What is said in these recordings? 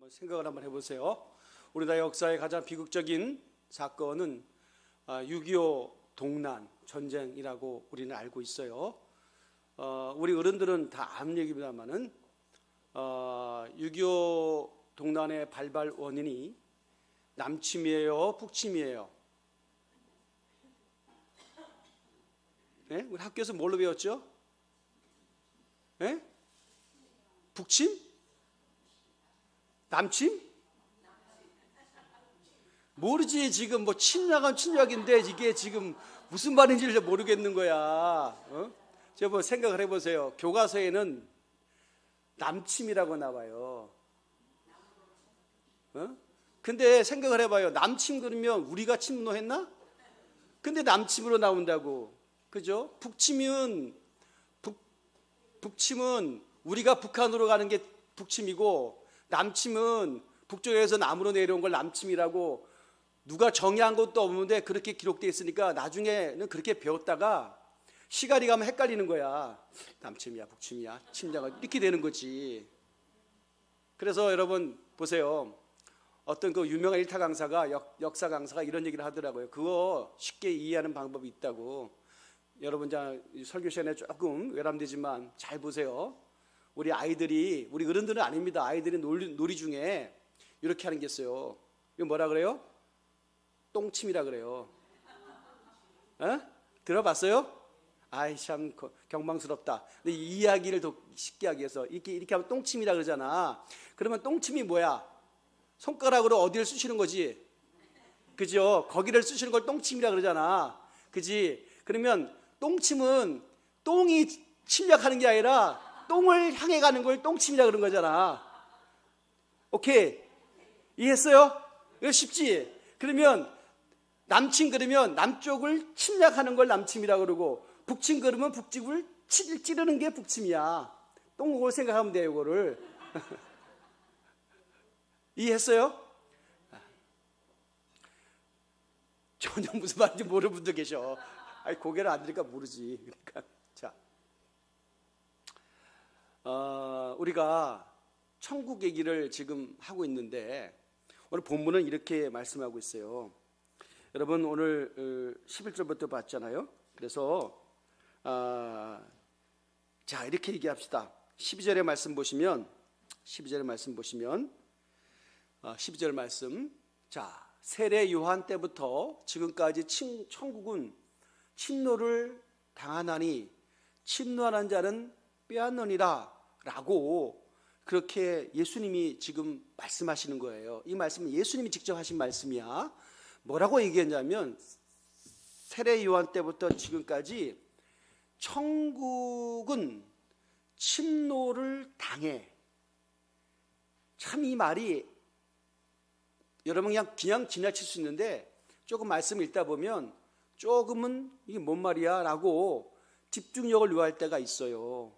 생각을 한번 해보세요. 우리나라 역사의 가장 비극적인 사건은 6.25 동란 전쟁이라고 우리는 알고 있어요. 우리 어른들은 다 아는 얘기입니다만은 6.25 동란의 발발 원인이 남침이에요, 북침이에요? 네? 우리 학교에서 뭘로 배웠죠? 네? 북침? 남침? 모르지. 지금 뭐 침략은 침략인데 이게 지금 무슨 말인지를 모르겠는 거야. 제가 뭐 생각을 해보세요. 교과서에는 남침이라고 나와요. 근데 생각을 해봐요. 남침 그러면 우리가 침노했나? 근데 남침으로 나온다고. 그죠? 북침은 우리가 북한으로 가는 게 북침이고, 남침은 북쪽에서 남으로 내려온 걸 남침이라고 누가 정의한 것도 없는데 그렇게 기록되어 있으니까 나중에는 그렇게 배웠다가 시간이 가면 헷갈리는 거야. 남침이야, 북침이야, 침략은 이렇게 되는 거지. 그래서 여러분 보세요. 어떤 그 유명한 일타 강사가 역사 강사가 이런 얘기를 하더라고요. 그거 쉽게 이해하는 방법이 있다고. 여러분 설교 시간에 조금 외람되지만 잘 보세요. 우리 아이들이, 우리 어른들은 아닙니다. 아이들이 놀이 중에 이렇게 하는 게 있어요. 이거 뭐라 그래요? 똥침이라 그래요. 들어봤어요? 아이 참 경망스럽다. 근데 이 이야기를 더 쉽게 하기 위해서 이렇게 하면 똥침이라 그러잖아. 그러면 똥침이 뭐야? 손가락으로 어디를 쑤시는 거지? 그죠? 거기를 쑤시는 걸 똥침이라 그러잖아. 그지? 그러면 똥침은 똥이 침략하는 게 아니라 똥을 향해 가는 걸 똥침이라 그런 거잖아. 오케이? 이해했어요? 이거 쉽지? 그러면 남침 그러면 남쪽을 침략하는 걸 남침이라 그러고, 북침 그러면 북쪽을 찌르는 게 북침이야. 똥을 생각하면 돼요, 이거를. 이해했어요? 전혀 무슨 말인지 모르는 분도 계셔. 아니, 고개를 안 들으니까 모르지. 그러니까 자, 우리가 천국 얘기를 지금 하고 있는데 오늘 본문은 이렇게 말씀하고 있어요. 여러분 오늘 11절부터 봤잖아요. 그래서 자, 이렇게 얘기합시다. 12절의 말씀 보시면 12절 말씀, 자, 세례 요한 때부터 지금까지 천국은 침노를 당하나니 침노하는 자는 빼앗느니라 라고 그렇게 예수님이 지금 말씀하시는 거예요. 이 말씀은 예수님이 직접 하신 말씀이야. 뭐라고 얘기했냐면 세례 요한 때부터 지금까지 천국은 침노를 당해. 참 이 말이 여러분 그냥 지나칠 수 있는데 조금 말씀 읽다 보면 조금은 이게 뭔 말이야 라고 집중력을 요할 때가 있어요.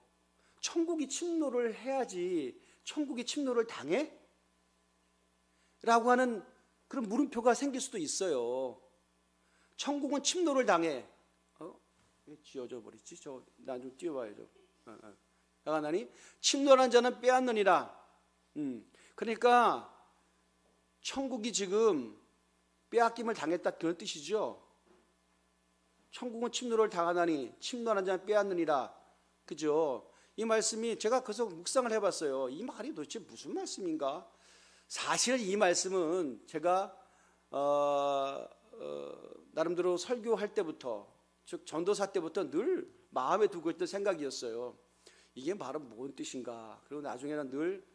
천국이 침노를 해야지 천국이 침노를 당해? 라고 하는 그런 물음표가 생길 수도 있어요. 천국은 침노를 당해. 왜 지어져 버리지? 나 좀 띄워봐야죠. 나가나니 침노하는 자는 빼앗느니라. 그러니까 천국이 지금 빼앗김을 당했다 그런 뜻이죠. 천국은 침노를 당하나니 침노하는 자는 빼앗느니라. 그죠? 이 말씀이 제가 그래서 묵상을 해봤어요. 이 말이 도대체 무슨 말씀인가? 사실 이 말씀은 제가 나름대로 설교할 때부터, 즉 전도사 때부터 늘 마음에 두고 있던 생각이었어요. 이게 바로 뭔 뜻인가? 그리고 나중에는 늘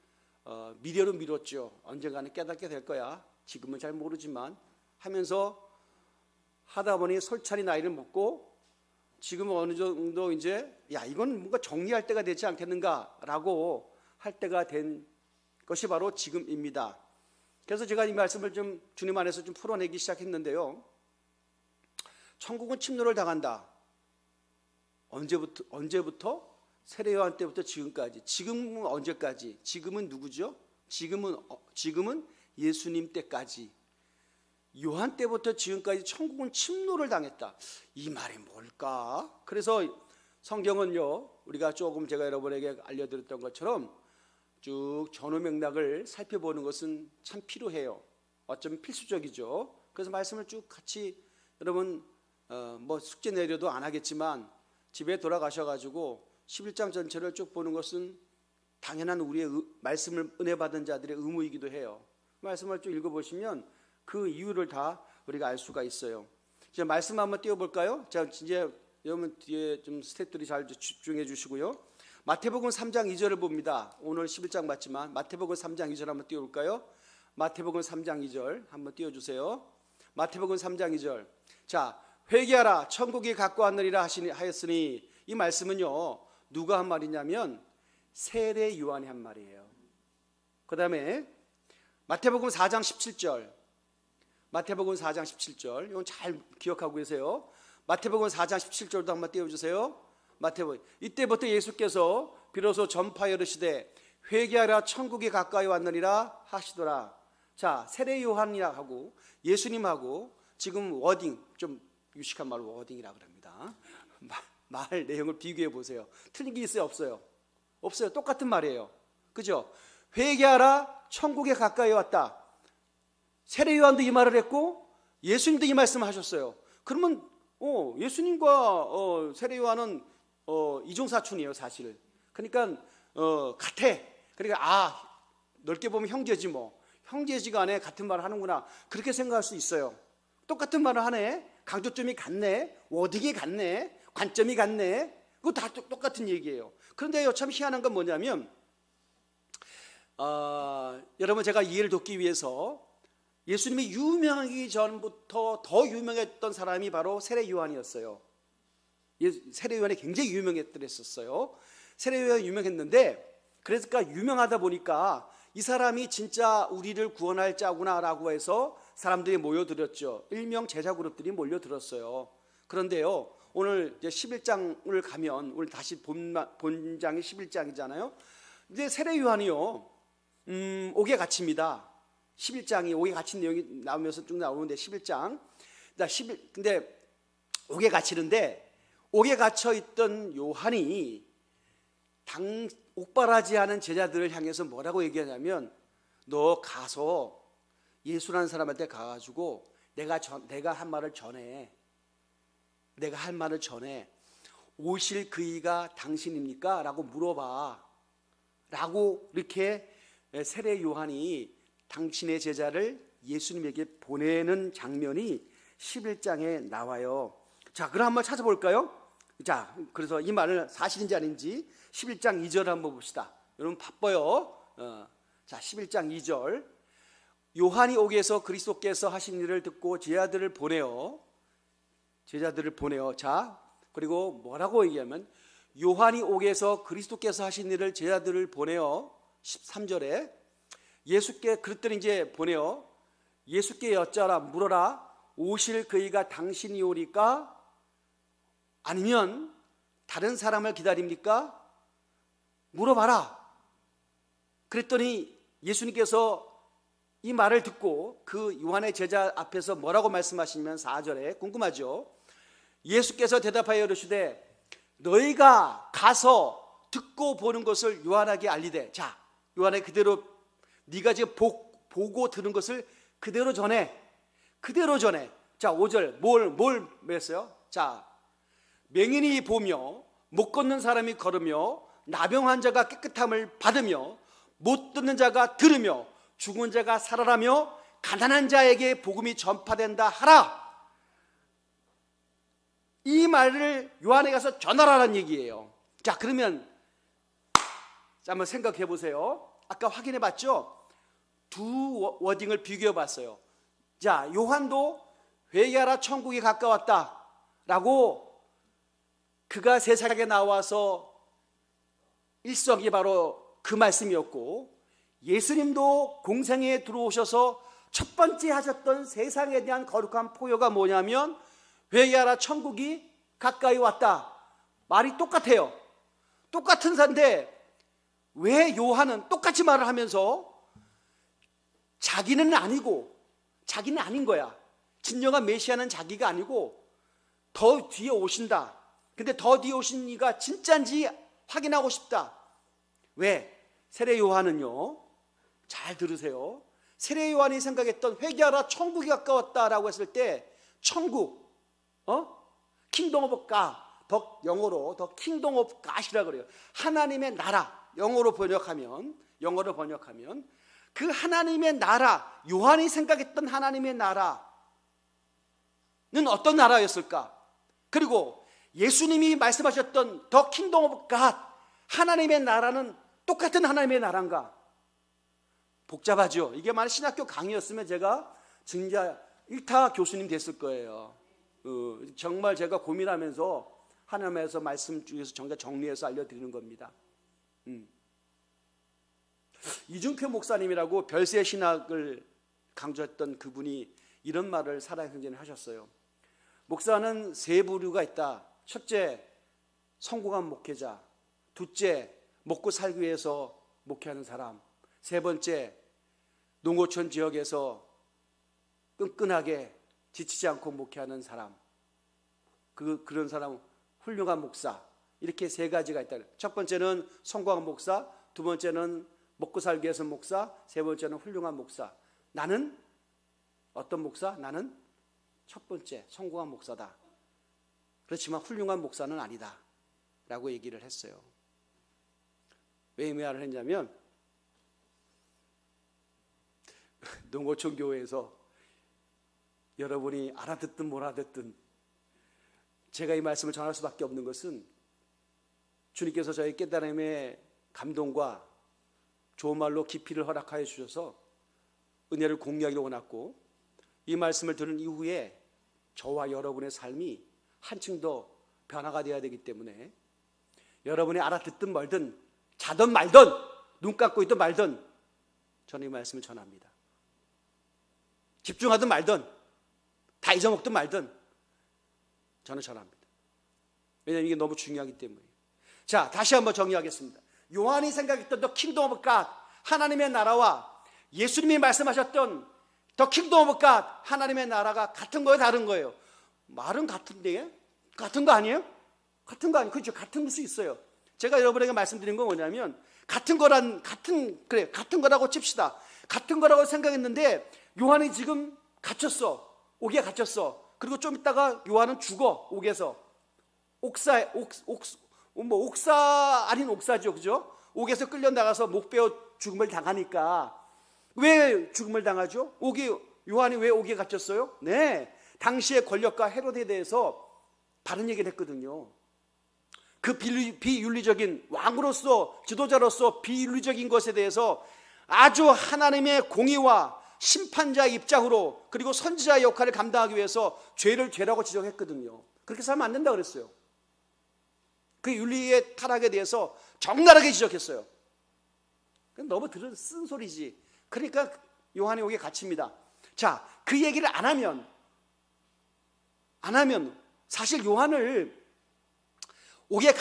미래로 미뤘죠. 언젠가는 깨닫게 될 거야. 지금은 잘 모르지만 하면서 하다 보니 솔찬히 나이를 먹고 지금은 어느 정도 이제 이건 뭔가 정리할 때가 되지 않겠는가라고 할 때가 된 것이 바로 지금입니다. 그래서 제가 이 말씀을 좀 주님 안에서 좀 풀어내기 시작했는데요. 천국은 침노를 당한다. 언제부터? 세례 요한 때부터 지금까지. 지금은 언제까지? 지금은 누구죠? 지금은 예수님 때까지. 요한 때부터 지금까지 천국은 침노를 당했다. 이 말이 뭘까? 그래서 성경은요, 우리가 조금 제가 여러분에게 알려드렸던 것처럼 쭉 전후 맥락을 살펴보는 것은 참 필요해요. 어쩌면 필수적이죠. 그래서 말씀을 쭉 같이 여러분 뭐 숙제 내려도 안 하겠지만 집에 돌아가셔가지고 11장 전체를 쭉 보는 것은 당연한 우리의 말씀을 은혜 받은 자들의 의무이기도 해요. 말씀을 쭉 읽어보시면 그 이유를 다 우리가 알 수가 있어요. 이제 말씀 한번 띄워볼까요? 자, 이제 여러분 뒤에 좀 스태프들이 잘 집중해 주시고요. 마태복음 3장 2절을 봅니다. 오늘 11장 맞지만 마태복음 3장 2절 한번 띄워볼까요? 마태복음 3장 2절 한번 띄워주세요. 마태복음 3장 2절. 자, 회개하라 천국이 가까웠느니라 하였으니, 이 말씀은요 누가 한 말이냐면 세례 요한이 한 말이에요. 그 다음에 마태복음 4장 17절. 마태복음 4장 17절. 이건 잘 기억하고 계세요. 마태복음 4장 17절도 한번 띄워주세요. 마태복음. 이때부터 예수께서 비로소 전파하여 이르시되 회개하라 천국이 가까이 왔느니라 하시더라. 자, 세례 요한이라 하고 예수님하고 지금 워딩, 좀 유식한 말로 워딩이라고 합니다. 말 내용을 비교해 보세요. 틀린 게 있어요, 없어요? 없어요. 똑같은 말이에요. 그죠? 회개하라 천국에 가까이 왔다. 세례 요한도 이 말을 했고 예수님도 이 말씀을 하셨어요. 그러면 예수님과 세례 요한은 이종사촌이에요, 사실. 그러니까 같아. 그러니까 넓게 보면 형제지 뭐. 형제지간에 같은 말을 하는구나. 그렇게 생각할 수 있어요. 똑같은 말을 하네. 강조점이 같네. 워딩이 같네. 관점이 같네. 그거 다 똑같은 얘기예요. 그런데요, 참 희한한 건 뭐냐면 여러분, 제가 이해를 돕기 위해서 예수님이 유명하기 전부터 더 유명했던 사람이 바로 세례 요한이었어요. 세례 요한이 굉장히 유명했더랬었어요. 세례 요한이 유명했는데, 그러니까 유명하다 보니까 이 사람이 진짜 우리를 구원할 자구나라고 해서 사람들이 모여들었죠. 일명 제자 그룹들이 몰려들었어요. 그런데요, 오늘 이제 11장을 가면, 오늘 다시 본장이 11장이잖아요. 근데 세례 요한이요, 옥에 갇힙니다. 11장이 옥에 갇힌 내용이 나오면서 쭉 나오는데 11장. 근데 옥에 갇히는데, 옥에 갇혀 있던 요한이 옥바라지하는 제자들을 향해서 뭐라고 얘기하냐면, 너 가서 예수라는 사람한테 가가지고 내가 한 말을 전해. 내가 할 말을 전해. 오실 그이가 당신입니까? 라고 물어봐. 라고 이렇게 세례 요한이 당신의 제자를 예수님에게 보내는 장면이 11장에 나와요. 자, 그럼 한번 찾아볼까요? 자, 그래서 이 말은 사실인지 아닌지 11장 2절 한번 봅시다. 여러분 바빠요. 자, 11장 2절. 요한이 옥에서 그리스도께서 하신 일을 듣고 제자들을 보내요. 자, 그리고 뭐라고 얘기하면, 요한이 옥에서 그리스도께서 하신 일을 제자들을 보내요. 13절에 예수께, 그랬더니 이제 보내요. 예수께 여짜라, 물어라. 오실 그이가 당신이오리까? 아니면 다른 사람을 기다립니까? 물어봐라. 그랬더니 예수님께서 이 말을 듣고 그 요한의 제자 앞에서 뭐라고 말씀하시냐면 4절에 궁금하죠. 예수께서 대답하여 이르시되 너희가 가서 듣고 보는 것을 요한에게 알리되. 자, 요한에 그대로 네가 지금 보고 들은 것을 그대로 전해. 자, 5절 뭘 했어요? 자, 맹인이 보며 못 걷는 사람이 걸으며 나병 환자가 깨끗함을 받으며 못 듣는 자가 들으며 죽은 자가 살아나며 가난한 자에게 복음이 전파된다 하라. 이 말을 요한에 가서 전하라는 얘기예요. 자, 그러면 한번 생각해 보세요. 아까 확인해 봤죠? 두 워딩을 비교해 봤어요. 자, 요한도 회개하라 천국이 가까웠다 라고 그가 세상에 나와서 일성이 바로 그 말씀이었고, 예수님도 공생에 들어오셔서 첫 번째 하셨던 세상에 대한 거룩한 포효가 뭐냐면 회개하라 천국이 가까이 왔다. 말이 똑같아요. 똑같은 사인데 왜 요한은 똑같이 말을 하면서 자기는 아닌 거야. 진정한 메시아는 자기가 아니고 더 뒤에 오신다. 근데 더 뒤에 오신 이가 진짜인지 확인하고 싶다. 왜? 세례 요한은요, 잘 들으세요. 세례 요한이 생각했던 회개하라 천국이 가까웠다라고 했을 때 천국, 킹덤 오브 갓, 영어로 더 킹덤 오브 갓이라고 그래요. 하나님의 나라, 영어로 번역하면 그 하나님의 나라, 요한이 생각했던 하나님의 나라는 어떤 나라였을까? 그리고 예수님이 말씀하셨던 더 킹덤 오브 갓, 하나님의 나라는 똑같은 하나님의 나라인가? 복잡하죠. 이게 만약 신학교 강의였으면 제가 진짜 1타 교수님 됐을 거예요. 정말 제가 고민하면서 하나님에서 말씀 중에서 정말 정리해서 알려드리는 겁니다. 이중표 목사님이라고 별세 신학을 강조했던 그분이 이런 말을 살아생전에 하셨어요. 목사는 세 부류가 있다. 첫째, 성공한 목회자. 둘째, 먹고 살기 위해서 목회하는 사람. 세 번째, 농어촌 지역에서 끈끈하게 지치지 않고 목회하는 사람. 그런 사람, 훌륭한 목사. 이렇게 세 가지가 있다. 첫 번째는 성공한 목사, 두 번째는 먹고 살기 위해서 목사, 세 번째는 훌륭한 목사. 나는 어떤 목사? 나는 첫 번째 성공한 목사다. 그렇지만 훌륭한 목사는 아니다 라고 얘기를 했어요. 왜 이 말을 했냐면 농어촌 교회에서 여러분이 알아듣든 못 알아듣든 제가 이 말씀을 전할 수밖에 없는 것은 주님께서 저희 깨달음의 감동과 좋은 말로 깊이를 허락하여 주셔서 은혜를 공유하기를 원했고, 이 말씀을 들은 이후에 저와 여러분의 삶이 한층 더 변화가 되어야 되기 때문에 여러분이 알아듣든 말든 자든 말든 눈 감고 있든 말든 저는 이 말씀을 전합니다. 집중하든 말든 다 잊어먹든 말든 저는 전합니다. 왜냐하면 이게 너무 중요하기 때문에. 자, 다시 한번 정리하겠습니다. 요한이 생각했던 더 킹덤 오브 갓, 하나님의 나라와 예수님이 말씀하셨던 더 킹덤 오브 갓, 하나님의 나라가 같은 거예요, 다른 거예요? 말은 같은데 같은 거 아니에요? 같은 거 아니에요? 그렇죠, 같은 수 있어요. 제가 여러분에게 말씀드린 건 뭐냐면 같은 거라고 칩시다. 같은 거라고 생각했는데 요한이 지금 갇혔어. 옥에 갇혔어. 그리고 좀 있다가 요한은 죽어. 옥에서. 옥사 아닌 옥사죠, 그죠? 옥에서 끌려나가서 목 베어 죽음을 당하니까. 왜 죽음을 당하죠? 요한이 왜 옥에 갇혔어요? 네, 당시의 권력가 헤로데에 대해서 바른 얘기를 했거든요. 그 비윤리적인 왕으로서, 지도자로서 비윤리적인 것에 대해서 아주 하나님의 공의와 심판자의 입장으로, 그리고 선지자의 역할을 감당하기 위해서 죄를 죄라고 지적했거든요. 그렇게 살면 안 된다 그랬어요. 그 윤리의 타락에 대해서 적나라하게 지적했어요. 너무 쓴 소리지. 그러니까 요한이 옥에 갇힙니다. 자, 그 얘기를 안 하면 사실 요한을 옥에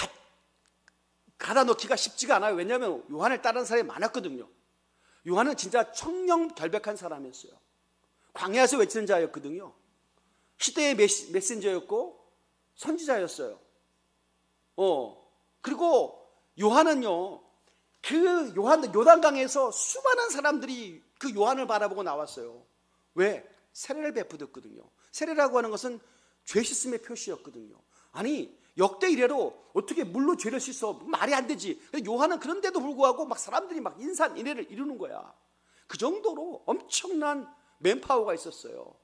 가다 놓기가 쉽지가 않아요. 왜냐하면 요한을 따르는 사람이 많았거든요. 요한은 진짜 청렴결백한 사람이었어요. 광야에서 외치는 자였거든요. 시대의 메신저였고 선지자였어요. 그리고 요한은요, 그 요단강에서 수많은 사람들이 그 요한을 바라보고 나왔어요. 왜? 세례를 베푸었거든요. 세례라고 하는 것은 죄 씻음의 표시였거든요. 아니, 역대 이래로 어떻게 물로 죄를 씻어? 말이 안 되지. 요한은 그런데도 불구하고 막 사람들이 막 인산인해를 이루는 거야. 그 정도로 엄청난 맨파워가 있었어요.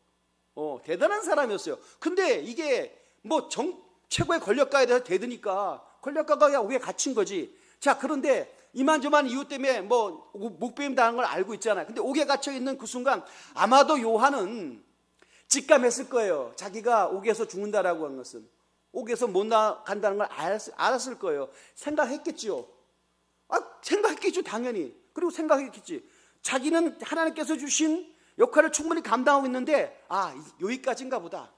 대단한 사람이었어요. 근데 이게 최고의 권력가에 대해서 대드니까 권력가가 왜 갇힌 거지? 자, 그런데 이만저만 이유 때문에 목배임 당한 걸 알고 있잖아요. 근데 옥에 갇혀 있는 그 순간 아마도 요한은 직감했을 거예요. 자기가 옥에서 죽는다라고 한 것은, 옥에서 못 나간다는 걸 알았을 거예요. 생각했겠죠. 생각했겠죠, 당연히. 그리고 생각했겠지. 자기는 하나님께서 주신 역할을 충분히 감당하고 있는데, 여기까지인가 보다.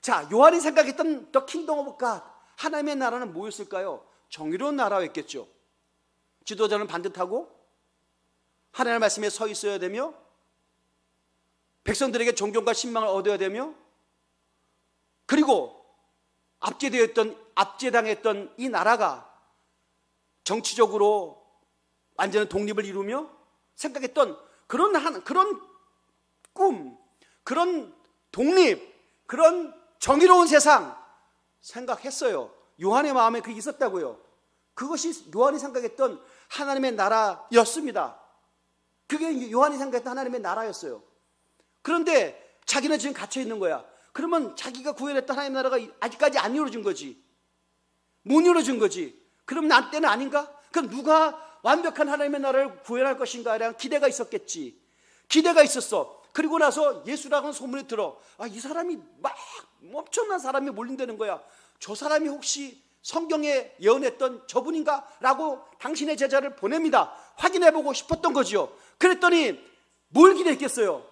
자, 요한이 생각했던 더 킹덤 오브 갓, 하나님의 나라는 뭐였을까요? 정의로운 나라였겠죠. 지도자는 반듯하고 하나님의 말씀에 서 있어야 되며 백성들에게 존경과 신망을 얻어야 되며, 그리고 압제당했던 이 나라가 정치적으로 완전한 독립을 이루며 생각했던 그런 꿈, 그런 독립, 그런 정의로운 세상 생각했어요. 요한의 마음에 그게 있었다고요. 그것이 요한이 생각했던 하나님의 나라였습니다. 그게 요한이 생각했던 하나님의 나라였어요. 그런데 자기는 지금 갇혀 있는 거야. 그러면 자기가 구현했던 하나님의 나라가 아직까지 안 이루어진 거지. 못 이루어진 거지. 그럼 나 때는 아닌가? 그럼 누가 완벽한 하나님의 나라를 구현할 것인가에 대한 기대가 있었겠지. 기대가 있었어. 그리고 나서 예수라고는 소문이 들어. 이 사람이 막 엄청난 사람이 몰린다는 거야. 저 사람이 혹시 성경에 예언했던 저분인가? 라고 당신의 제자를 보냅니다. 확인해보고 싶었던 거죠. 그랬더니 뭘 기대했겠어요?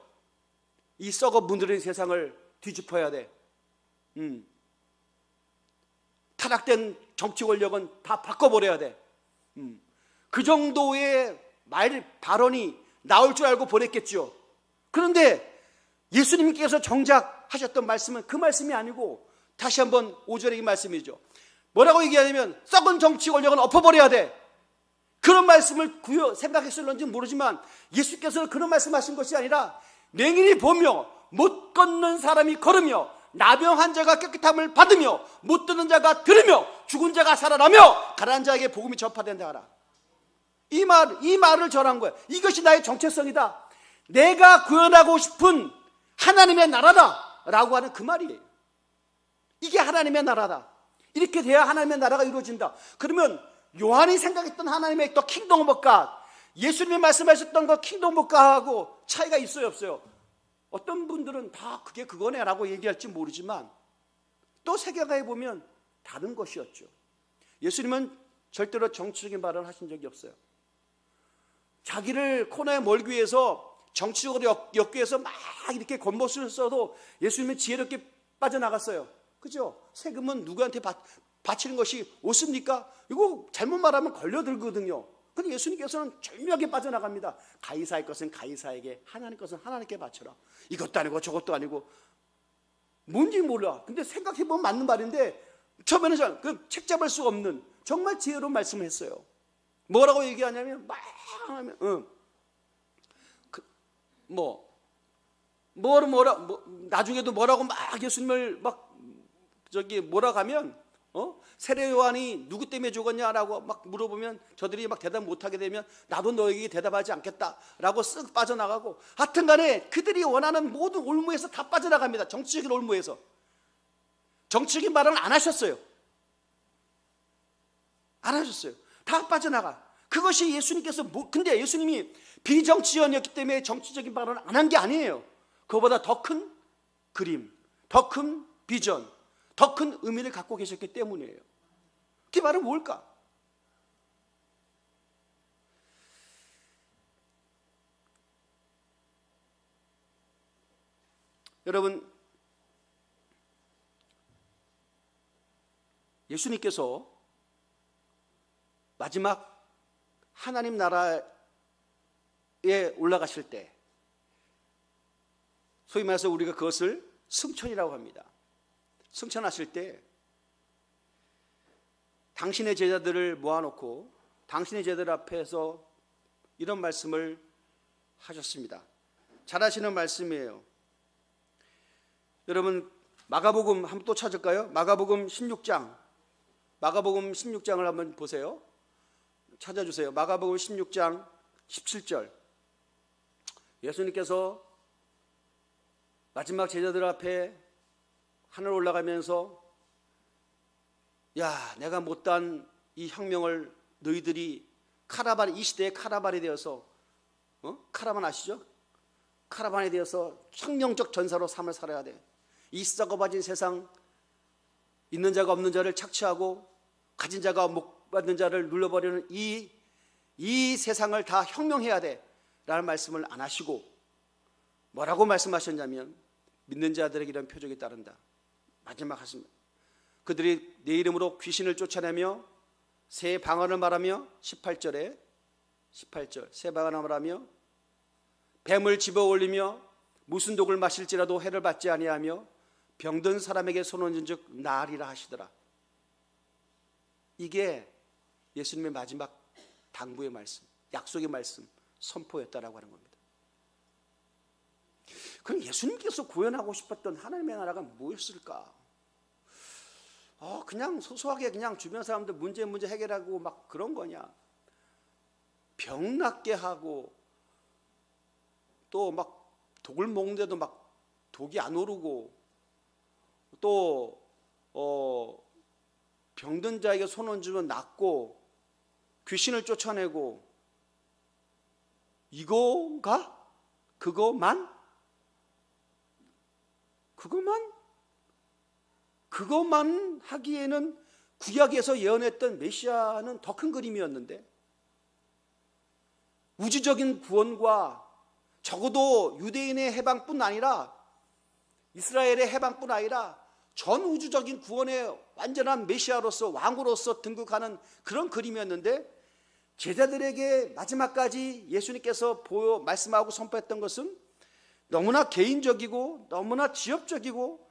이 썩어 문드러진 세상을 뒤집어야 돼. 타락된 정치 권력은 다 바꿔버려야 돼. 그 정도의 발언이 나올 줄 알고 보냈겠죠. 그런데 예수님께서 정작 하셨던 말씀은 그 말씀이 아니고 다시 한번 5절의 이 말씀이죠. 뭐라고 얘기하냐면 썩은 정치 권력은 엎어버려야 돼. 그런 말씀을 생각했을런지 모르지만 예수께서는 그런 말씀하신 것이 아니라 맹인이 보며 못 걷는 사람이 걸으며 나병한 자가 깨끗함을 받으며 못 듣는 자가 들으며 죽은 자가 살아나며 가난한 자에게 복음이 전파된다 하라. 이 말을 전한 거예요. 이것이 나의 정체성이다. 내가 구현하고 싶은 하나님의 나라다 라고 하는 그 말이에요. 이게 하나님의 나라다. 이렇게 돼야 하나님의 나라가 이루어진다. 그러면 요한이 생각했던 하나님의 또 킹덤 오브 갓, 예수님이 말씀하셨던 그 킹덤 오브 갓하고 차이가 있어요, 없어요? 어떤 분들은 다 그게 그거네 라고 얘기할지 모르지만 또 세계가에 보면 다른 것이었죠. 예수님은 절대로 정치적인 발언을 하신 적이 없어요. 자기를 코너에 몰기 위해서 정치적으로 엮기 위해서 막 이렇게 겉멋을 써도 예수님은 지혜롭게 빠져나갔어요. 그죠? 세금은 누구한테 바치는 것이 옳습니까? 이거 잘못 말하면 걸려들거든요. 근데 예수님께서는 절묘하게 빠져나갑니다. 가이사의 것은 가이사에게, 하나님 것은 하나님께 바쳐라. 이것도 아니고 저것도 아니고 뭔지 몰라. 근데 생각해보면 맞는 말인데 처음에는 책 잡을 수 없는 정말 지혜로운 말씀을 했어요. 뭐라고 얘기하냐면 막 하면 나중에도 뭐라고 막 예수님을 뭐라고 하면 세례 요한이 누구 때문에 죽었냐라고 막 물어보면 저들이 막 대답 못하게 되면 나도 너에게 대답하지 않겠다라고 쓱 빠져나가고, 하여튼간에 그들이 원하는 모든 올무에서 다 빠져나갑니다. 정치적인 올무에서. 정치적인 말은 안 하셨어요. 안 하셨어요. 다 빠져나가. 그것이 예수님께서 근데 예수님이 비정치인이었기 때문에 정치적인 발언을 안 한 게 아니에요. 그거보다 더 큰 그림, 더 큰 비전, 더 큰 의미를 갖고 계셨기 때문이에요. 그 말은 뭘까? 여러분, 예수님께서 마지막 하나님 나라에 올라가실 때, 소위 말해서 우리가 그것을 승천이라고 합니다. 승천하실 때 당신의 제자들을 모아놓고 당신의 제자들 앞에서 이런 말씀을 하셨습니다. 잘 아시는 말씀이에요. 여러분, 마가복음 한번 또 찾을까요? 마가복음 16장. 마가복음 16장을 한번 보세요. 찾아주세요. 마가복음 16장 17절. 예수님께서 마지막 제자들 앞에 하늘 올라가면서 내가 못한 이 혁명을 너희들이 이 시대의 카라반이 되어서 카라반 아시죠? 카라반이 되어서 혁명적 전사로 삶을 살아야 돼. 이 썩어버진 세상, 있는 자가 없는 자를 착취하고 가진 자가 못 받는 자를 눌러버리는 이 세상을 다 혁명해야 돼 라는 말씀을 안 하시고 뭐라고 말씀하셨냐면 믿는 자들에게 이런 표적이 따른다. 마지막 하십니다. 그들이 내 이름으로 귀신을 쫓아내며 새 방언을 말하며 18절 새 방언을 말하며 뱀을 집어올리며 무슨 독을 마실지라도 해를 받지 아니하며 병든 사람에게 손 얹은 즉 나으리라 하시더라. 이게 예수님의 마지막 당부의 말씀, 약속의 말씀, 선포였다라고 하는 겁니다. 그럼 예수님께서 구현하고 싶었던 하나님의 나라가 뭐였을까? 그냥 소소하게 그냥 주변 사람들 문제 해결하고 막 그런 거냐? 병 낫게 하고 또 막 독을 먹는데도 막 독이 안 오르고 또 병든 자에게 손 얹으면 낫고 귀신을 쫓아내고 이거가? 그것만 하기에는 구약에서 예언했던 메시아는 더 큰 그림이었는데, 우주적인 구원과 적어도 유대인의 해방뿐 아니라 이스라엘의 해방뿐 아니라 전 우주적인 구원의 완전한 메시아로서 왕으로서 등극하는 그런 그림이었는데, 제자들에게 마지막까지 예수님께서 말씀하고 선포했던 것은 너무나 개인적이고 너무나 지엽적이고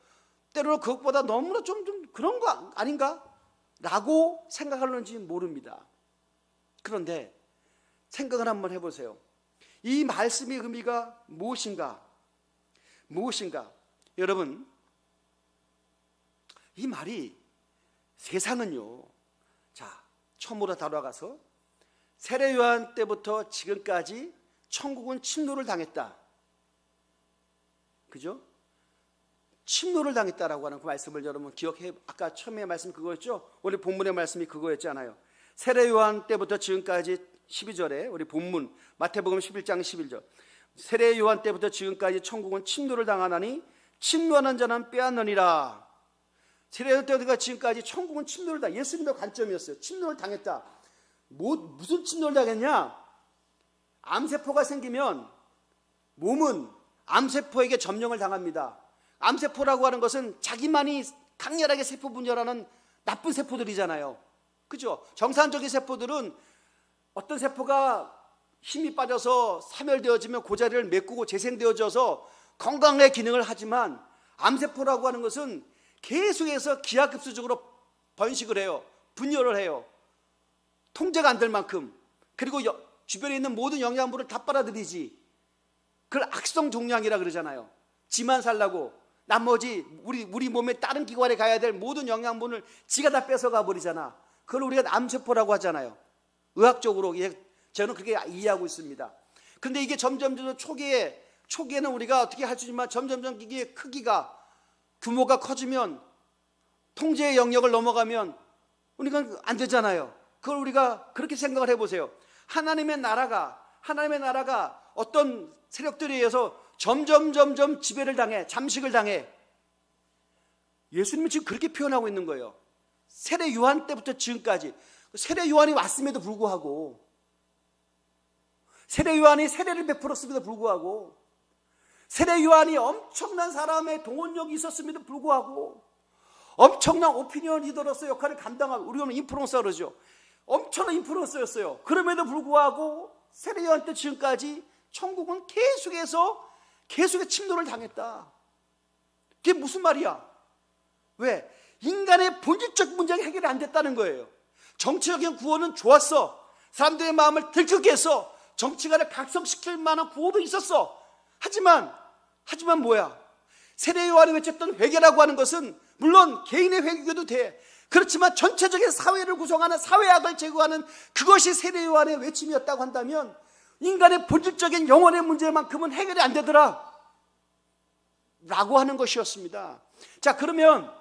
때로는 그것보다 너무나 좀 그런 거 아닌가? 라고 생각하는지 모릅니다. 그런데 생각을 한번 해보세요. 이 말씀의 의미가 무엇인가? 여러분, 이 말이 세상은요, 처음으로 돌아가서 세례 요한 때부터 지금까지 천국은 침노를 당했다. 그죠? 침노를 당했다라고 하는 그 말씀을 여러분 기억해. 아까 처음에 말씀 그거였죠? 우리 본문의 말씀이 그거였잖아요. 세례 요한 때부터 지금까지 12절에 우리 본문 마태복음 11장 11절, 세례 요한 때부터 지금까지 천국은 침노를 당하나니 침노하는 자는 빼앗느니라. 세례 요한 때부터 지금까지 천국은 침노를 당. 예수님의 관점이었어요. 침노를 당했다. 무슨 침노를 당했냐? 암세포가 생기면 몸은 암세포에게 점령을 당합니다. 암세포라고 하는 것은 자기만이 강렬하게 세포 분열하는 나쁜 세포들이잖아요. 그죠? 정상적인 세포들은 어떤 세포가 힘이 빠져서 사멸되어지면 그 자리를 메꾸고 재생되어져서 건강의 기능을 하지만, 암세포라고 하는 것은 계속해서 기하급수적으로 번식을 해요. 분열을 해요. 통제가 안 될 만큼. 그리고 주변에 있는 모든 영양분을 다 빨아들이지. 그걸 악성 종양이라 그러잖아요. 지만 살라고 나머지 우리 몸의 다른 기관에 가야 될 모든 영양분을 지가 다 뺏어가 버리잖아. 그걸 우리가 암세포라고 하잖아요. 의학적으로 저는 그렇게 이해하고 있습니다. 그런데 이게 점점 초기에는 우리가 어떻게 할 수 있지만 점점 이게 크기가, 규모가 커지면, 통제의 영역을 넘어가면 우리가 안 되잖아요. 그걸 우리가 그렇게 생각을 해보세요. 하나님의 나라가 어떤 세력들에 의해서 점점 지배를 당해, 잠식을 당해. 예수님은 지금 그렇게 표현하고 있는 거예요. 세례 요한 때부터 지금까지. 세례 요한이 왔음에도 불구하고, 세례 요한이 세례를 베풀었음에도 불구하고, 세례 요한이 엄청난 사람의 동원력이 있었음에도 불구하고, 엄청난 오피니언 리더로서 역할을 감당하고, 우리는 인플루언서 그러죠. 엄청난 인플루언서였어요. 그럼에도 불구하고 세례 요한 때 지금까지 천국은 계속해서 침노를 당했다. 그게 무슨 말이야? 왜? 인간의 본질적 문제가 해결이 안 됐다는 거예요. 정치적인 구원은 좋았어. 사람들의 마음을 들끓게 해서 정치가를 각성시킬 만한 구호도 있었어. 하지만 뭐야? 세례 요한이 외쳤던 회개라고 하는 것은 물론 개인의 회개도 돼. 그렇지만 전체적인 사회를 구성하는 사회악을 제거하는 그것이 세례 요한의 외침이었다고 한다면, 인간의 본질적인 영혼의 문제만큼은 해결이 안 되더라 라고 하는 것이었습니다. 자, 그러면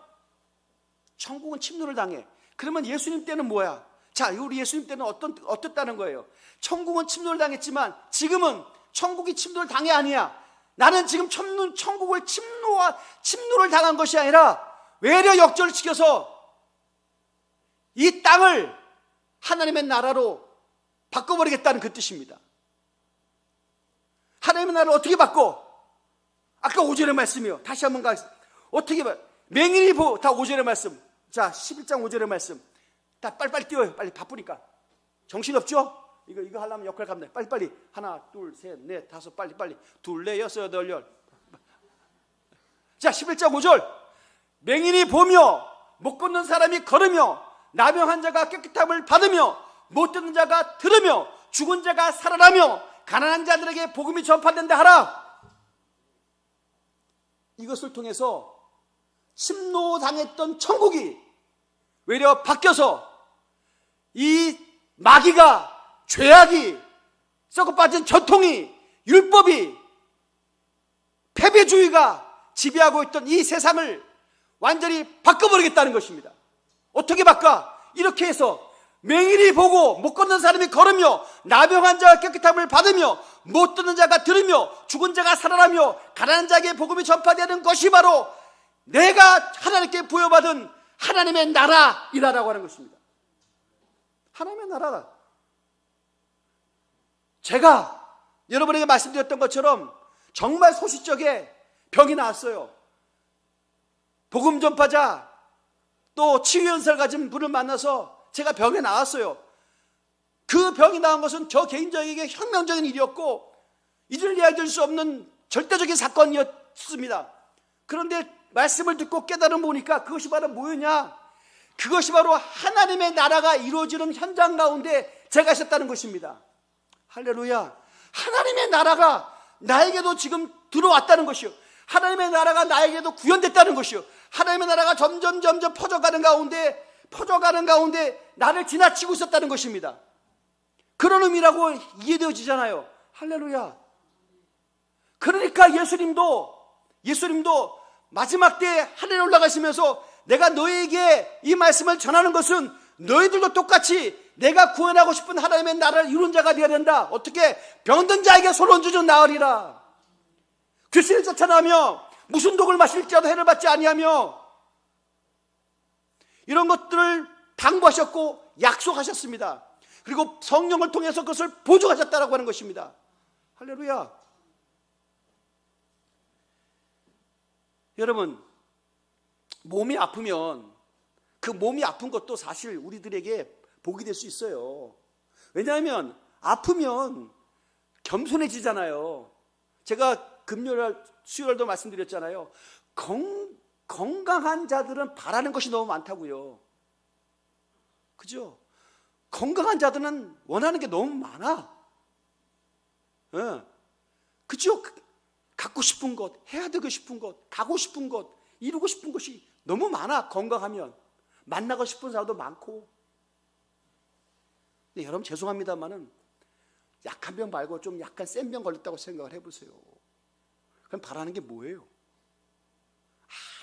천국은 침노를 당해. 그러면 예수님 때는 뭐야? 자, 우리 예수님 때는 어떻다는 거예요? 천국은 침노를 당했지만 지금은 천국이 침노를 당해 아니야. 나는 지금 천국을 침노를 당한 것이 아니라 외려 역전을 시켜서 이 땅을 하나님의 나라로 바꿔버리겠다는 그 뜻입니다. 하나님의 나라를 어떻게 바꿔? 아까 5절의 말씀이요. 다시 한번 가겠습니다. 어떻게 봐? 맹인이 다 5절의 말씀. 자, 11장 5절의 말씀. 다 빨리빨리 띄워요. 빨리 바쁘니까. 정신없죠? 이거 하려면 역할 가면 돼. 빨리빨리. 하나, 둘, 셋, 넷, 다섯, 빨리빨리. 둘, 넷, 여섯, 여덟, 열. 자, 11장 5절. 맹인이 보며 못 걷는 사람이 걸으며 나병 환자가 깨끗함을 받으며 못 듣는 자가 들으며 죽은 자가 살아나며 가난한 자들에게 복음이 전파된다 하라. 이것을 통해서 침노당했던 천국이 외려 바뀌어서 이 마귀가, 죄악이, 썩어 빠진 전통이, 율법이, 패배주의가 지배하고 있던 이 세상을 완전히 바꿔버리겠다는 것입니다. 어떻게 바꿔? 이렇게 해서 맹인이 보고 못 걷는 사람이 걸으며 나병한 자가 깨끗함을 받으며 못 듣는 자가 들으며 죽은 자가 살아나며 가난한 자에게 복음이 전파되는 것이 바로 내가 하나님께 부여받은 하나님의 나라이라고 하는 것입니다. 하나님의 나라. 제가 여러분에게 말씀드렸던 것처럼 정말 소시적에 병이 나왔어요. 복음 전파자 또 치유연설 가진 분을 만나서 제가 병에 나왔어요. 그 병이 나온 것은 저 개인적에게 혁명적인 일이었고 이를 이해할 수 없는 절대적인 사건이었습니다. 그런데 말씀을 듣고 깨달아 보니까 그것이 바로 뭐였냐? 그것이 바로 하나님의 나라가 이루어지는 현장 가운데 제가 있었다는 것입니다. 할렐루야. 하나님의 나라가 나에게도 지금 들어왔다는 것이요, 하나님의 나라가 나에게도 구현됐다는 것이요, 하나님의 나라가 점점 퍼져가는 가운데 나를 지나치고 있었다는 것입니다. 그런 의미라고 이해되어지잖아요. 할렐루야. 그러니까 예수님도 마지막 때에 하늘에 올라가시면서 내가 너희에게 이 말씀을 전하는 것은 너희들도 똑같이 내가 구원하고 싶은 하나님의 나라를 이룬 자가 되어야 된다. 어떻게? 병든 자에게 손 얹어줘 나으리라. 귀신을 쫓아나며 무슨 독을 마실지라도 해를 받지 아니하며 이런 것들을 당부하셨고 약속하셨습니다. 그리고 성령을 통해서 그것을 보증하셨다라고 하는 것입니다. 할렐루야. 여러분, 몸이 아프면 그 몸이 아픈 것도 사실 우리들에게 복이 될 수 있어요. 왜냐하면 아프면 겸손해지잖아요. 제가 금요일, 수요일도 말씀드렸잖아요. 건강한 자들은 바라는 것이 너무 많다고요. 그죠? 건강한 자들은 원하는 게 너무 많아. 그죠? 갖고 싶은 것, 해야 되고 싶은 것, 가고 싶은 것, 이루고 싶은 것이 너무 많아. 건강하면 만나고 싶은 사람도 많고. 근데 여러분 죄송합니다만은 약한 병 말고 좀 약간 센 병 걸렸다고 생각을 해보세요. 그럼 바라는 게 뭐예요?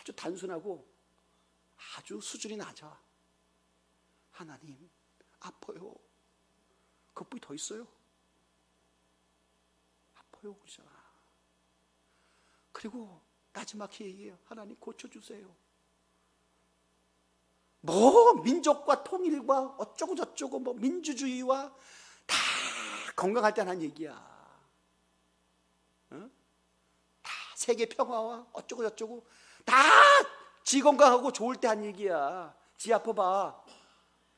아주 단순하고 아주 수준이 낮아. 하나님 아파요. 그것뿐이 더 있어요. 아파요 그러잖아. 그리고 나지막히 얘기해요. 하나님 고쳐주세요. 뭐 민족과 통일과 어쩌고 저쩌고 뭐 민주주의와 다 건강할 때 하는 얘기야. 다 세계 평화와 어쩌고 저쩌고 다 지 건강하고 좋을 때 한 얘기야. 지 아파봐.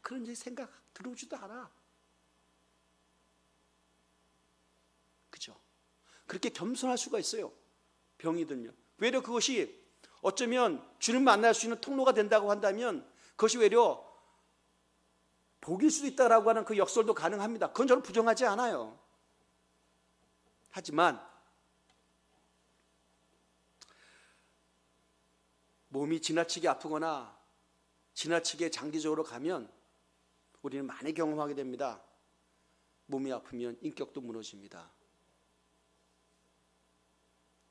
그런 생각 들어오지도 않아. 그죠? 그렇게 겸손할 수가 있어요. 병이 들면. 외려 그것이 어쩌면 주님 만날 수 있는 통로가 된다고 한다면 그것이 외려 복일 수도 있다라고 하는 그 역설도 가능합니다. 그건 저는 부정하지 않아요. 하지만 몸이 지나치게 아프거나 지나치게 장기적으로 가면 우리는 많이 경험하게 됩니다. 몸이 아프면 인격도 무너집니다.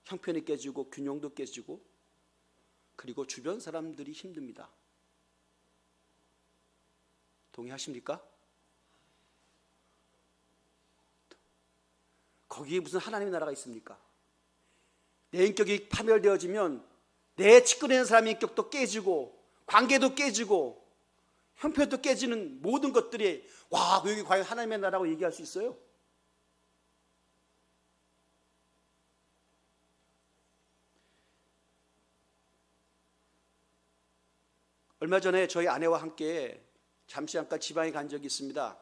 형편이 깨지고 균형도 깨지고 그리고 주변 사람들이 힘듭니다. 동의하십니까? 거기에 무슨 하나님의 나라가 있습니까? 내 인격이 파멸되어지면 내 측근에 있는 사람의 인격도 깨지고 관계도 깨지고 형편도 깨지는 모든 것들이 와, 여기 과연 하나님의 나라라고 얘기할 수 있어요? 얼마 전에 저희 아내와 함께 잠시 잠깐 지방에 간 적이 있습니다.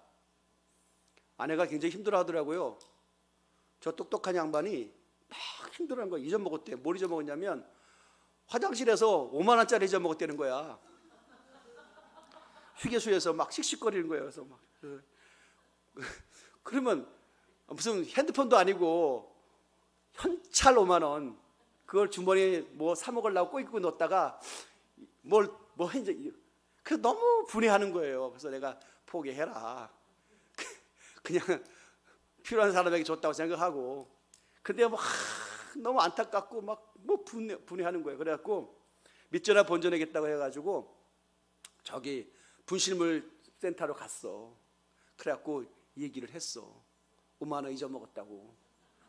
아내가 굉장히 힘들어하더라고요. 저 똑똑한 양반이 막 힘들어하는 거예요. 잊어먹었대. 뭘 잊어먹었냐면 화장실에서 5만 원짜리 잊어먹었다는 거야. 휴게소에서 막 씩씩거리는 거예요. 그래서 막 그러면 무슨 핸드폰도 아니고 현찰 5만 원 그걸 주머니에 뭐 사 먹으려고 꼬이고 넣었다가 뭐 이제 그래서 너무 분해하는 거예요. 그래서 내가 포기해라. 그냥 필요한 사람에게 줬다고 생각하고. 근데 막 너무 안타깝고 막 뭐 분해하는 거예요. 그래갖고 믿져나 본전하겠다고 해가지고 저기 분실물 센터로 갔어. 그래갖고 얘기를 했어. 5만 원 잊어먹었다고.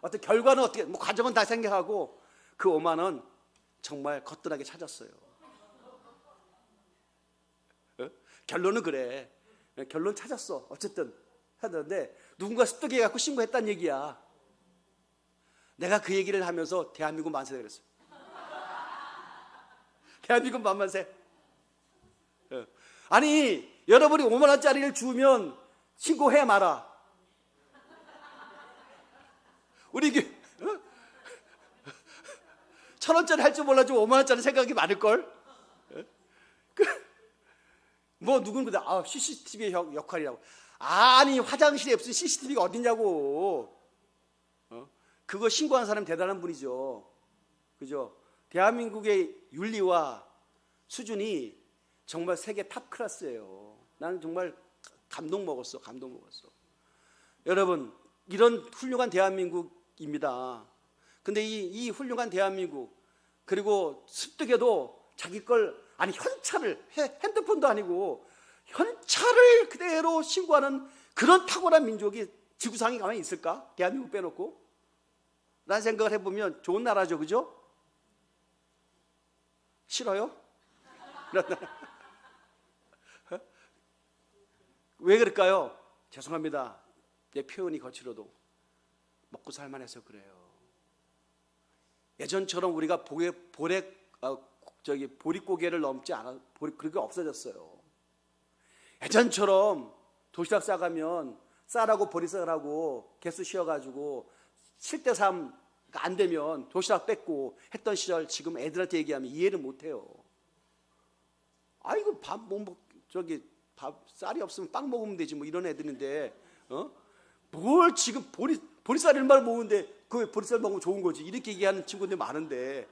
어떤 결과는 어떻게 뭐 과정은 다 생각하고 그 5만 원 정말 거뜬하게 찾았어요. 결론은 그래. 결론 찾았어. 어쨌든 하던데 누군가 습득해 갖고 신고했다는 얘기야. 내가 그 얘기를 하면서 대한민국 만세 그랬어요. 대한민국 만세. 아니 여러분이 5만 원짜리를 주면 신고해 마라. 우리 1,000원짜리 할 줄 몰라도 5만 원짜리 생각이 많을걸. 뭐 누군 그래 CCTV의 역할이라고. 아니 화장실에 무슨 CCTV가 어딨냐고. 그거 신고한 사람 대단한 분이죠. 그죠? 대한민국의 윤리와 수준이 정말 세계 탑 클래스예요. 나는 정말 감동 먹었어. 여러분 이런 훌륭한 대한민국입니다. 근데 이 훌륭한 대한민국 그리고 습득에도 자기 걸 아니 현찰을 핸드폰도 아니고 현찰을 그대로 신고하는 그런 탁월한 민족이 지구상에 가만히 있을까? 대한민국 빼놓고 라는 생각을 해보면 좋은 나라죠. 그죠? 싫어요? 왜 그럴까요? 죄송합니다. 내 표현이 거칠어도 먹고 살만해서 그래요. 예전처럼 우리가 보릿고개를 넘지 않아 그렇게 없어졌어요. 예전처럼 도시락 싸가면 쌀하고 보리쌀하고 개수 씌워가지고 7대3 안 되면 도시락 뺏고 했던 시절 지금 애들한테 얘기하면 이해를 못해요. 아이고 밥 쌀이 없으면 빵 먹으면 되지 뭐 이런 애들인데 뭘 지금 보리쌀 얼마를 먹는데 그 보리쌀 먹으면 좋은 거지 이렇게 얘기하는 친구들 많은데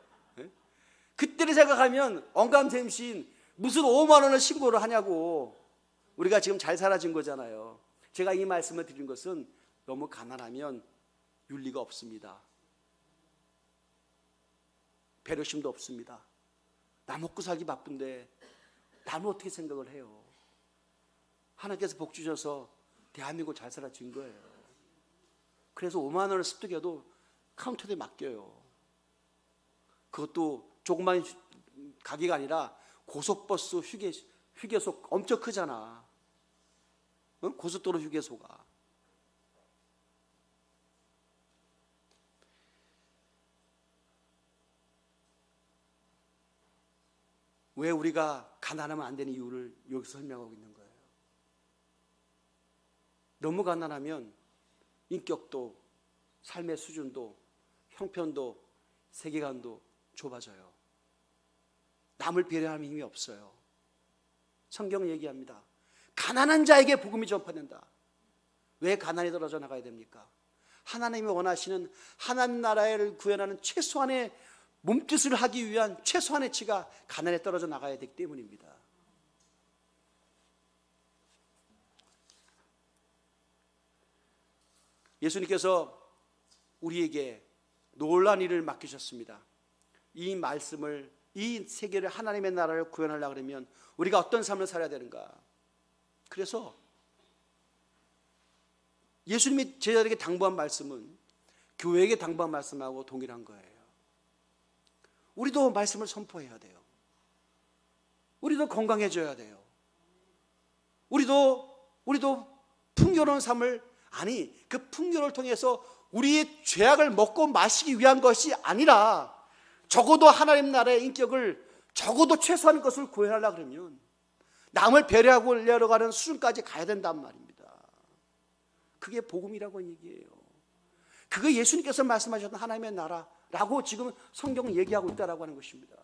그때를 생각하면 언감생심 무슨 5만 원을 신고를 하냐고. 우리가 지금 잘 살아진 거잖아요. 제가 이 말씀을 드린 것은 너무 가난하면 윤리가 없습니다. 배려심도 없습니다. 나 먹고 살기 바쁜데 나는 어떻게 생각을 해요. 하나님께서 복 주셔서 대한민국 잘 살아진 거예요. 그래서 5만 원을 습득해도 카운터에 맡겨요. 그것도 조그만 가게가 아니라 고속버스 휴게소 엄청 크잖아. 고속도로 휴게소가. 왜 우리가 가난하면 안 되는 이유를 여기서 설명하고 있는 거예요. 너무 가난하면 인격도 삶의 수준도 형편도 세계관도 좁아져요. 남을 배려하는 힘이 없어요. 성경 얘기합니다. 가난한 자에게 복음이 전파된다. 왜 가난이 떨어져 나가야 됩니까? 하나님이 원하시는 하나님 나라를 구현하는 최소한의 몸짓을 하기 위한 최소한의 치가 가난에 떨어져 나가야 되기 때문입니다. 예수님께서 우리에게 놀라운 일을 맡기셨습니다. 이 말씀을 이 세계를 하나님의 나라를 구현하려고 그러면 우리가 어떤 삶을 살아야 되는가? 그래서 예수님이 제자들에게 당부한 말씀은 교회에게 당부한 말씀하고 동일한 거예요. 우리도 말씀을 선포해야 돼요. 우리도 건강해져야 돼요. 우리도 풍요로운 삶을 그 풍요를 통해서 우리의 죄악을 먹고 마시기 위한 것이 아니라 적어도 하나님 나라의 인격을 적어도 최소한 것을 구현하려고 그러면 남을 배려하고 가는 수준까지 가야 된단 말입니다. 그게 복음이라고 얘기해요. 그게 예수님께서 말씀하셨던 하나님의 나라라고 지금 성경은 얘기하고 있다라고 하는 것입니다.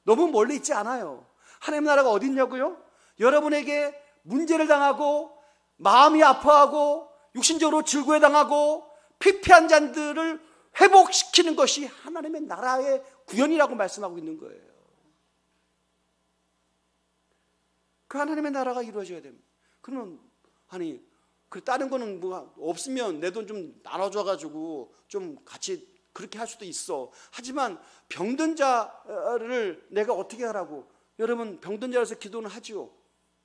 너무 멀리 있지 않아요. 하나님의 나라가 어디 있냐고요? 여러분에게 문제를 당하고 마음이 아파하고 육신적으로 질고해당하고 피폐한 자들을 회복시키는 것이 하나님의 나라의 구현이라고 말씀하고 있는 거예요. 그 하나님의 나라가 이루어져야 됩니다. 그러면 다른 거는 뭐 없으면 내 돈 좀 나눠줘가지고 좀 같이 그렇게 할 수도 있어. 하지만 병든 자를 내가 어떻게 하라고? 여러분 병든 자로서 기도는 하지요.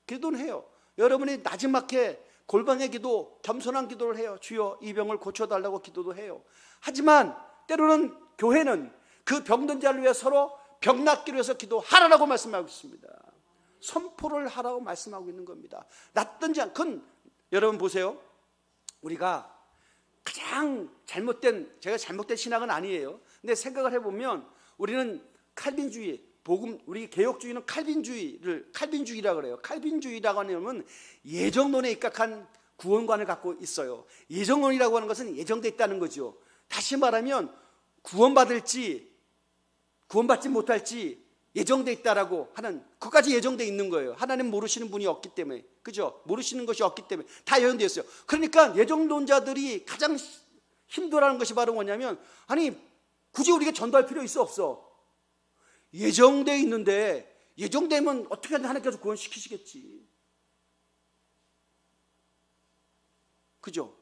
기도는 해요. 여러분이 나지막히 골방의 기도, 겸손한 기도를 해요. 주여 이 병을 고쳐달라고 기도도 해요. 하지만 때로는 교회는 그 병든 자를 위해 서로 병 낫기를 위해서 기도하라고 말씀하고 있습니다. 선포를 하라고 말씀하고 있는 겁니다. 낫든지 않건 여러분 보세요. 우리가 가장 제가 잘못된 신학은 아니에요. 근데 생각을 해보면 우리는 칼빈주의, 우리 개혁주의는 칼빈주의라고 그래요. 칼빈주의라고 하면 예정론에 입각한 구원관을 갖고 있어요. 예정론이라고 하는 것은 예정되어 있다는 거죠. 다시 말하면 구원받을지 구원받지 못할지 예정되어 있다라고 하는, 그것까지 예정되어 있는 거예요. 하나님 모르시는 분이 없기 때문에, 그죠? 모르시는 것이 없기 때문에 다 예정되어 있어요. 그러니까 예정론자들이 가장 힘들어하는 것이 바로 뭐냐면, 굳이 우리가 전도할 필요 있어 없어? 예정되어 있는데, 예정되면 어떻게든 하나님께서 구원시키시겠지, 그죠?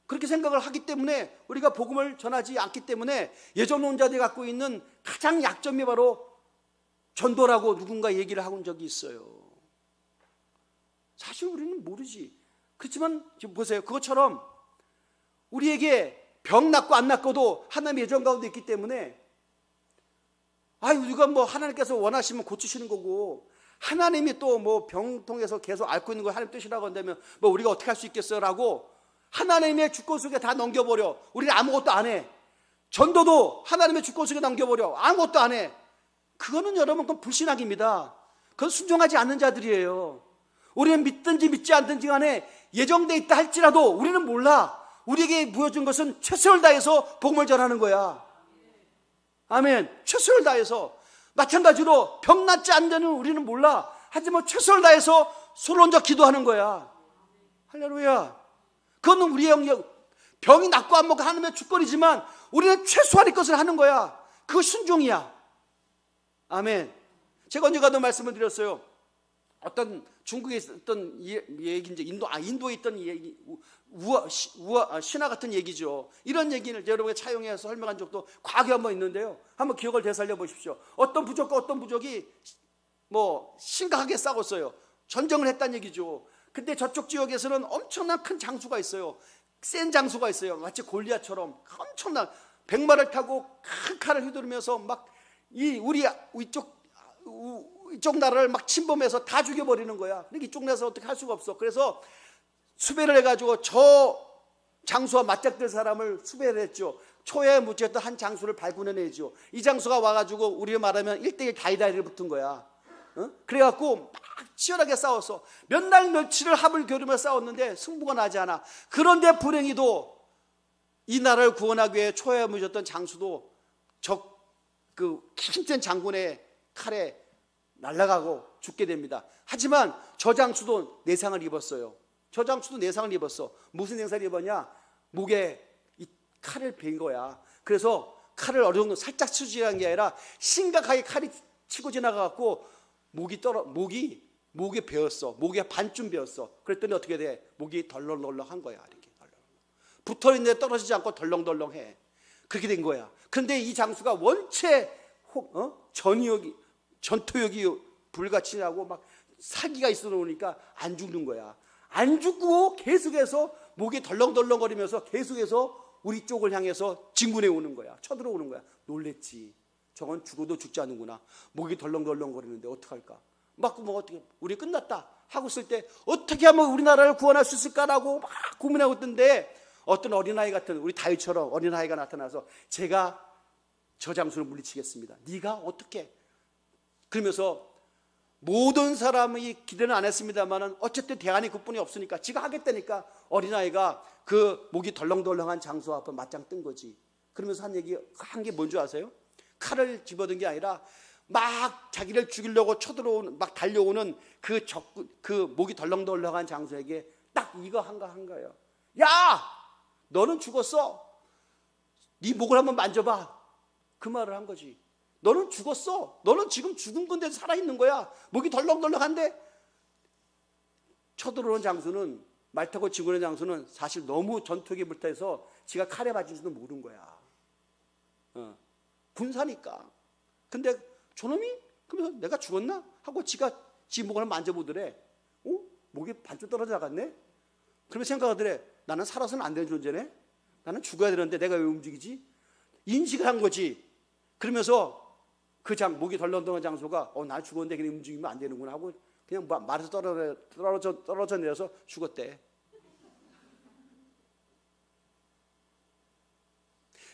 그렇게 생각을 하기 때문에 우리가 복음을 전하지 않기 때문에 예정론자들이 갖고 있는 가장 약점이 바로 전도라고 누군가 얘기를 하고 온 적이 있어요. 사실 우리는 모르지. 그렇지만 지금 보세요. 그것처럼 우리에게 병 낫고 안 낫고도 하나님의 예정 가운데 있기 때문에 우리가 뭐 하나님께서 원하시면 고치시는 거고, 하나님이 또 뭐 병통해서 계속 앓고 있는 걸 하나님 뜻이라고 한다면 뭐 우리가 어떻게 할 수 있겠어요? 라고 하나님의 주권 속에 다 넘겨버려. 우리는 아무것도 안 해. 전도도 하나님의 주권 속에 넘겨버려. 아무것도 안 해. 그거는 여러분 그건 불신앙입니다. 그건 순종하지 않는 자들이에요. 우리는 믿든지 믿지 않든지 간에 예정돼 있다 할지라도 우리는 몰라. 우리에게 부여준 것은 최선을 다해서 복음을 전하는 거야. 아멘. 최선을 다해서. 마찬가지로 병 낫지 않는 우리는 몰라. 하지만 최선을 다해서 손 얹어 기도하는 거야. 할렐루야. 그거는 우리의 영역, 병이 낫고 안 먹고 하나님의 주권이지만 우리는 최소한의 것을 하는 거야. 그거 순종이야. 아멘. 제가 언젠가도 말씀을 드렸어요. 어떤 중국에 있었던 얘기인지, 인도에 있던 얘기, 신화 같은 얘기죠. 이런 얘기를 여러분에게 차용해서 설명한 적도 과거에 한번 있는데요. 한번 기억을 되살려 보십시오. 어떤 부족과 어떤 부족이 뭐 심각하게 싸웠어요. 전쟁을 했다는 얘기죠. 근데 저쪽 지역에서는 엄청난 큰 장수가 있어요. 센 장수가 있어요. 마치 골리앗처럼 엄청난 백마를 타고 큰 칼을 휘두르면서 막 우리 이쪽 나라를 막 침범해서 다 죽여버리는 거야. 그러니까 이쪽 나라에서 어떻게 할 수가 없어. 그래서 수배를 해가지고 저 장수와 맞닥뜨릴 사람을 수배를 했죠. 초야에 묻혔던 한 장수를 발굴해내죠. 이 장수가 와가지고 우리로 말하면 1대1 다이다이를 붙은 거야. 그래갖고 막 치열하게 싸웠어. 몇 날 며칠을 합을 겨루며 싸웠는데 승부가 나지 않아. 그런데 불행히도 이 나라를 구원하기 위해 초야에 묻혔던 장수도 그 힘센 장군의 칼에 날아가고 죽게 됩니다. 하지만 저 장수도 내상을 입었어요. 저 장수도 내상을 입었어. 무슨 내상을 입었냐? 목에 이 칼을 벤 거야. 그래서 칼을 어느 정도 살짝 치고 게 아니라 심각하게 칼이 치고 지나가갖고 목이 베었어. 목이 반쯤 베었어. 그랬더니 어떻게 돼? 목이 덜렁덜렁한 거야. 이렇게 붙어있는데 떨어지지 않고 덜렁덜렁해. 그렇게 된 거야. 그런데 이 장수가 원체 전투력이 불같이 나고 막 사기가 있어 놓으니까 안 죽는 거야. 안 죽고 계속해서 목이 덜렁덜렁거리면서 계속해서 우리 쪽을 향해서 진군해 오는 거야. 쳐들어오는 거야. 놀랬지. 저건 죽어도 죽지 않는구나. 목이 덜렁덜렁거리는데 어떡할까? 어떻게 우리 끝났다 하고 있을 때 어떻게 하면 우리나라를 구원할 수 있을까라고 막 고민하고 있던데 어떤 어린아이 같은 우리 다윗처럼 어린아이가 나타나서 제가 저 장수를 물리치겠습니다. 네가 어떻게? 그러면서 모든 사람이 기대는 안 했습니다만 어쨌든 대안이 그뿐이 없으니까 지가 하겠다니까 어린아이가 그 목이 덜렁덜렁한 장수 앞에 맞짱 뜬 거지. 그러면서 한 게 뭔 줄 아세요? 칼을 집어든 게 아니라 막 자기를 죽이려고 쳐들어오는, 막 달려오는 그 목이 덜렁덜렁한 장수에게 딱 이거 한 거예요. 야, 너는 죽었어. 네 목을 한번 만져봐. 그 말을 한 거지. 너는 죽었어. 너는 지금 죽은 건데 살아있는 거야. 목이 덜렁덜렁한데. 쳐들어오는 장수는, 말 타고 지고 오는 장수는 사실 너무 전투에 불타서 지가 칼에 맞을지도 모르는 거야. 군사니까. 근데 저놈이 그러면서 내가 죽었나? 하고 지가 지 목을 만져보더래. 목이 반쪽 떨어져 나갔네? 그러면 생각하더래. 나는 살아서는 안 되는 존재네? 나는 죽어야 되는데 내가 왜 움직이지? 인식을 한 거지. 그러면서 그 목이 덜렁덜렁한 장소가 나 죽었는데 그냥 움직이면 안 되는구나 하고 그냥 말에서 떨어져 내려서 죽었대.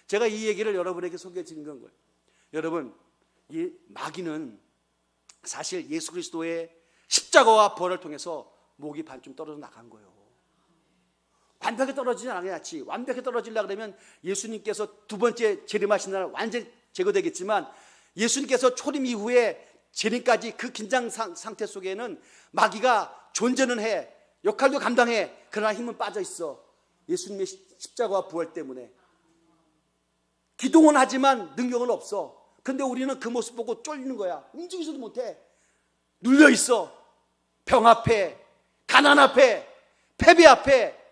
제가 이 얘기를 여러분에게 소개해 드린 건 거예요. 여러분, 이 마귀는 사실 예수 그리스도의 십자가와 부활을 통해서 목이 반쯤 떨어져 나간 거예요. 완벽히 떨어지지 않았지. 완벽히 떨어지려고 그러면 예수님께서 두 번째 재림하신 날 완전히 제거되겠지만, 예수님께서 초림 이후에 재림까지 그 긴장 상태 속에는 마귀가 존재는 해, 역할도 감당해. 그러나 힘은 빠져 있어. 예수님의 십자가와 부활 때문에. 기동은 하지만 능력은 없어. 근데 우리는 그 모습 보고 쫄리는 거야. 움직이지도 못해. 눌려 있어. 병 앞에, 가난 앞에, 패배 앞에,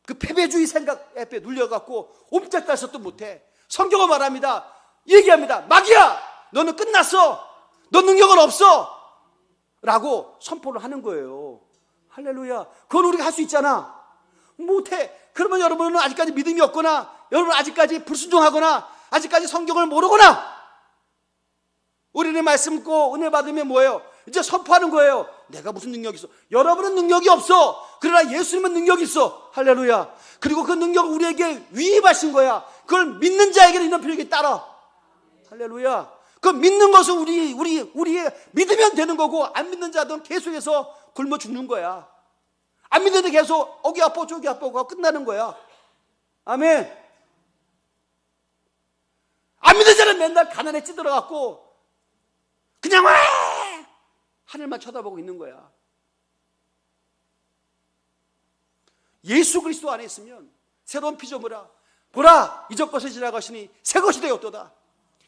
그 패배주의 생각 앞에 눌려갖고 옴짝달싹도 못해. 성경은 말합니다. 얘기합니다. 마귀야, 너는 끝났어. 너 능력은 없어. 라고 선포를 하는 거예요. 할렐루야. 그건 우리가 할 수 있잖아. 못해. 그러면 여러분은 아직까지 믿음이 없거나, 여러분은 아직까지 불순종하거나, 아직까지 성경을 모르거나, 우리는 말씀 듣고 은혜 받으면 뭐예요? 이제 선포하는 거예요. 내가 무슨 능력이 있어? 여러분은 능력이 없어. 그러나 예수님은 능력이 있어. 할렐루야. 그리고 그 능력을 우리에게 위임하신 거야. 그걸 믿는 자에게는 이런 필요에 따라. 할렐루야. 그 믿는 것은 우리의 믿으면 되는 거고, 안 믿는 자들은 계속해서 굶어 죽는 거야. 안 믿는데 계속 어기 아파 저기 아파가 끝나는 거야. 아멘. 안 믿는 자는 맨날 가난에 찌들어갖고 그냥 와 하늘만 쳐다보고 있는 거야. 예수 그리스도 안에 있으면 새로운 피조물아, 보라 이전 것을 지나가시니 새 것이 되었도다.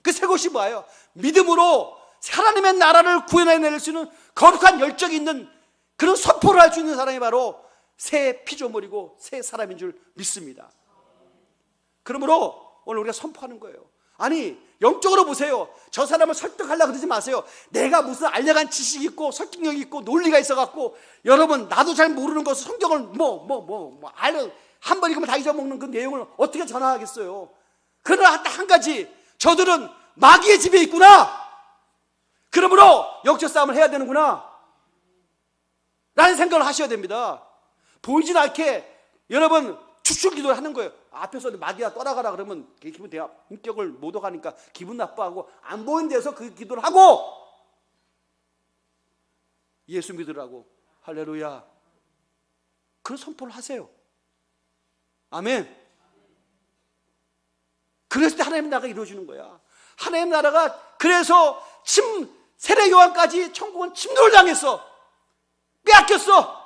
그 새 것이 뭐예요? 믿음으로 하나님의 나라를 구현해낼 수 있는 거룩한 열정이 있는 그런 선포를 할 수 있는 사람이 바로 새 피조물이고 새 사람인 줄 믿습니다. 그러므로 오늘 우리가 선포하는 거예요. 아니 영적으로 보세요. 저 사람을 설득하려고 그러지 마세요. 내가 무슨 알려간 지식이 있고 설득력이 있고 논리가 있어갖고, 여러분 나도 잘 모르는 것을 성경을 한 번 읽으면 다 잊어먹는 그 내용을 어떻게 전하겠어요. 그러나 딱 한 가지, 저들은 마귀의 집에 있구나. 그러므로 영적 싸움을 해야 되는구나 라는 생각을 하셔야 됩니다. 보이진 않게 여러분 추측 기도를 하는 거예요. 앞에서 마귀가 떠나가라 그러면 기분 돼요. 인격을 못 얻어가니까 기분 나빠하고, 안 보이는 데서 그 기도를 하고 예수 믿으라고. 할렐루야. 그런 선포를 하세요. 아멘. 그랬을 때 하나님의 나라가 이루어지는 거야. 하나님의 나라가, 그래서 세례 요한까지 천국은 침노를 당했어. 빼앗겼어.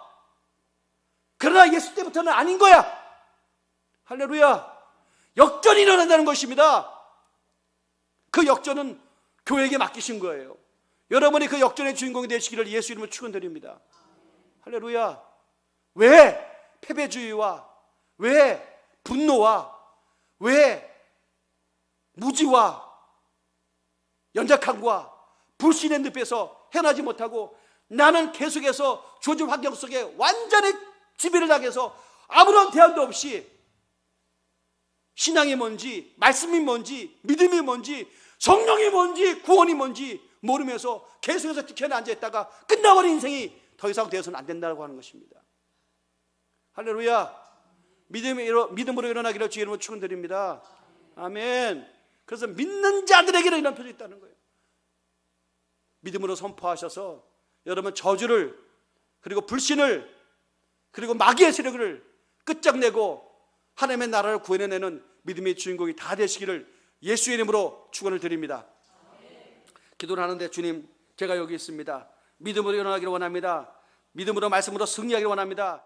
그러나 예수 때부터는 아닌 거야. 할렐루야. 역전이 일어난다는 것입니다. 그 역전은 교회에게 맡기신 거예요. 여러분이 그 역전의 주인공이 되시기를 예수 이름으로 축원드립니다. 할렐루야. 왜 패배주의와, 왜 분노와, 왜 무지와 연약함과 불신의 늪에서 헤어나지 못하고, 나는 계속해서 주어진 환경 속에 완전히 지배를 당해서 아무런 대안도 없이 신앙이 뭔지, 말씀이 뭔지, 믿음이 뭔지, 성령이 뭔지, 구원이 뭔지 모르면서 계속해서 지켜내 앉아있다가 끝나버린 인생이 더 이상 되어서는 안 된다고 하는 것입니다. 할렐루야. 믿음으로 일어나기를 주의 이름으로 축원드립니다. 아멘. 그래서 믿는 자들에게는 이런 표정이 있다는 거예요. 믿음으로 선포하셔서 여러분 저주를, 그리고 불신을, 그리고 마귀의 세력을 끝장내고 하나님의 나라를 구해내는 믿음의 주인공이 다 되시기를 예수의 이름으로 축원을 드립니다. 기도를 하는데 주님, 제가 여기 있습니다. 믿음으로 일어나기를 원합니다. 믿음으로 말씀으로 승리하기를 원합니다.